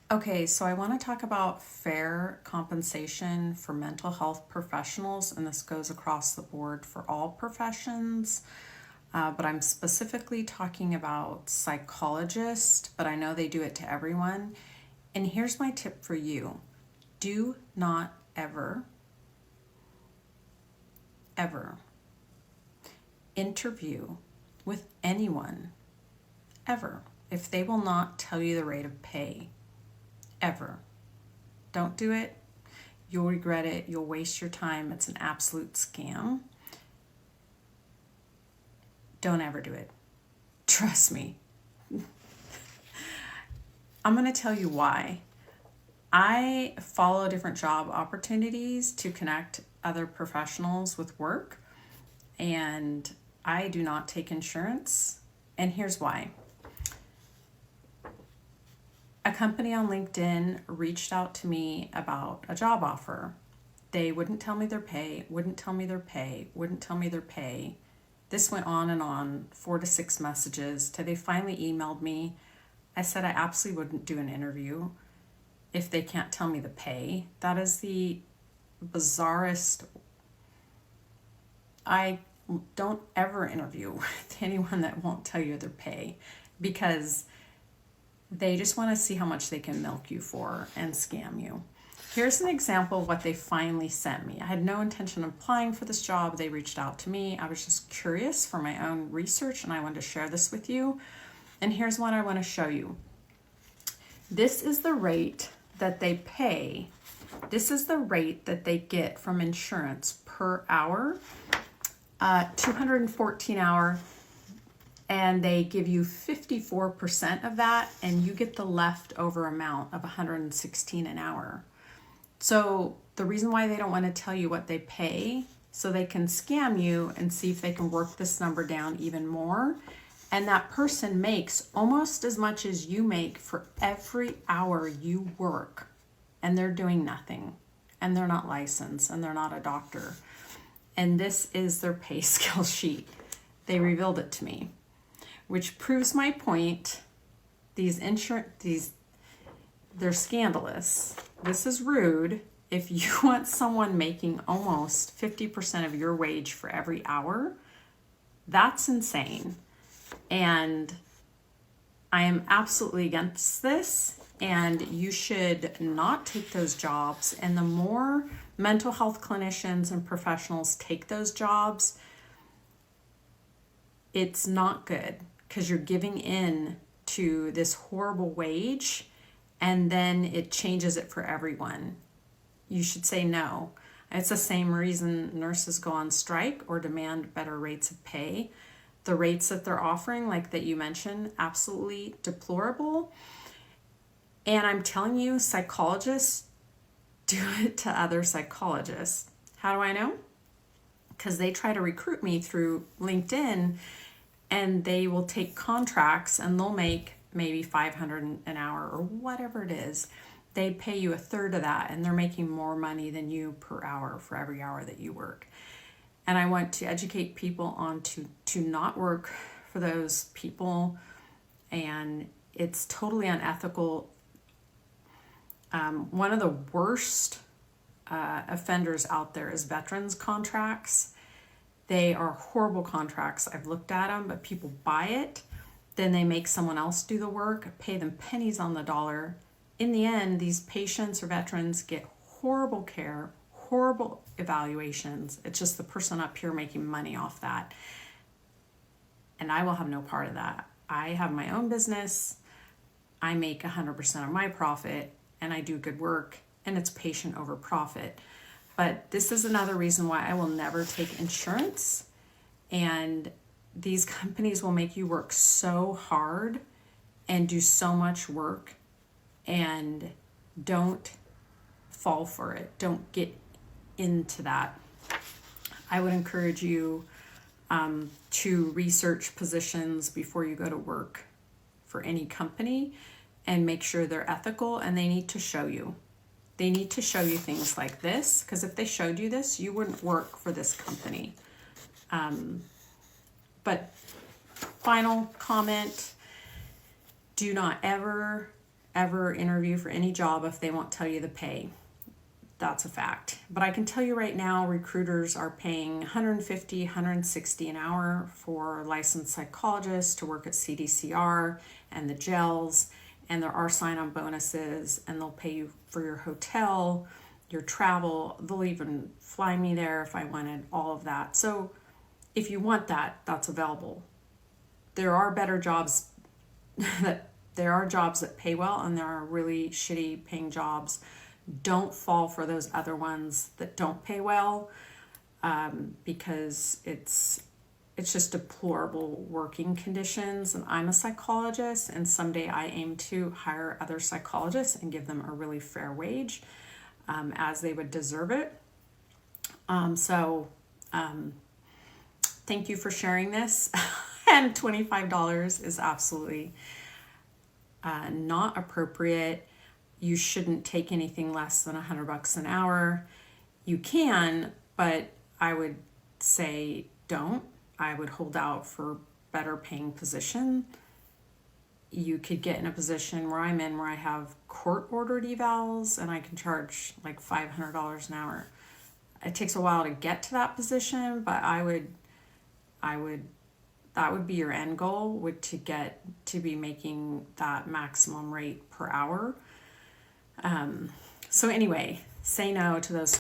Okay, so I want to talk about fair compensation for mental health professionals, and this goes across the board for all professions. But I'm specifically talking about psychologists, but I know they do it to everyone. And here's my tip for you: do not ever interview with anyone, ever, if they will not tell you the rate of pay. Ever. Don't do it. You'll regret it. You'll waste your time. It's an absolute scam. Don't ever do it. Trust me. I'm going to tell you why. I follow different job opportunities to connect other professionals with work, and I do not take insurance. And here's why. A company on LinkedIn reached out to me about a job offer. They wouldn't tell me their pay, wouldn't tell me their pay, wouldn't tell me their pay. This went on, 4 to 6 messages, till they finally emailed me. I said I absolutely wouldn't do an interview if they can't tell me the pay. That is the bizarrest. I don't ever interview with anyone that won't tell you their pay, because they just want to see how much they can milk you for and scam you. Here's an example of what they finally sent me. I had no intention of applying for this job. They reached out to me. I was just curious for my own research, and I wanted to share this with you. And here's what I want to show you. This is the rate that they pay. This is the rate that they get from insurance per hour, 214 hour. And they give you 54% of that, and you get the leftover amount of 116 an hour. So the reason why they don't want to tell you what they pay, so they can scam you and see if they can work this number down even more. And that person makes almost as much as you make for every hour you work, and they're doing nothing, and they're not licensed, and they're not a doctor. And this is their pay scale sheet. They revealed it to me, which proves my point. They're scandalous. This is rude. If you want someone making almost 50% of your wage for every hour, that's insane. And I am absolutely against this, and you should not take those jobs. And the more mental health clinicians and professionals take those jobs, it's not good, because you're giving in to this horrible wage, and then it changes it for everyone. You should say no. It's the same reason nurses go on strike or demand better rates of pay. The rates that they're offering, like that you mentioned, absolutely deplorable. And I'm telling you, psychologists do it to other psychologists. How do I know? Because they try to recruit me through LinkedIn, and they will take contracts, and they'll make maybe $500 an hour or whatever it is. They pay you a third of that, and they're making more money than you per hour for every hour that you work. And I want to educate people on to not work for those people, and it's totally unethical. One of the worst offenders out there is veterans contracts. They are horrible contracts. I've looked at them, but people buy it. Then they make someone else do the work, pay them pennies on the dollar. In the end, these patients or veterans get horrible care, horrible evaluations. It's just the person up here making money off that. And I will have no part of that. I have my own business. I make 100% of my profit, and I do good work, and it's patient over profit. But this is another reason why I will never take insurance. And these companies will make you work so hard and do so much work, and don't fall for it. Don't get into that. I would encourage you to research positions before you go to work for any company, and make sure they're ethical, and they need to show you. They need to show you things like this, because if they showed you this, you wouldn't work for this company. But final comment, do not ever ever interview for any job if they won't tell you the pay. That's a fact. But I can tell you right now, recruiters are paying $150, $160 an hour for licensed psychologists to work at CDCR and the jails. And there are sign-on bonuses, and they'll pay you for your hotel, your travel. They'll even fly me there if I wanted, all of that. So if you want that, that's available. There are better jobs there are jobs that pay well, and there are really shitty paying jobs. Don't fall for those other ones that don't pay well, because it's just deplorable working conditions. And I'm a psychologist, and someday I aim to hire other psychologists and give them a really fair wage, as they would deserve it. Thank you for sharing this. And $25 is absolutely not appropriate. You shouldn't take anything less than $100 an hour. You can, but I would say don't. I would hold out for better paying position. You could get in a position where I'm in, where I have court ordered evals and I can charge like $500 an hour. It takes a while to get to that position, but that would be your end goal, would to get to be making that maximum rate per hour. So anyway, say no to those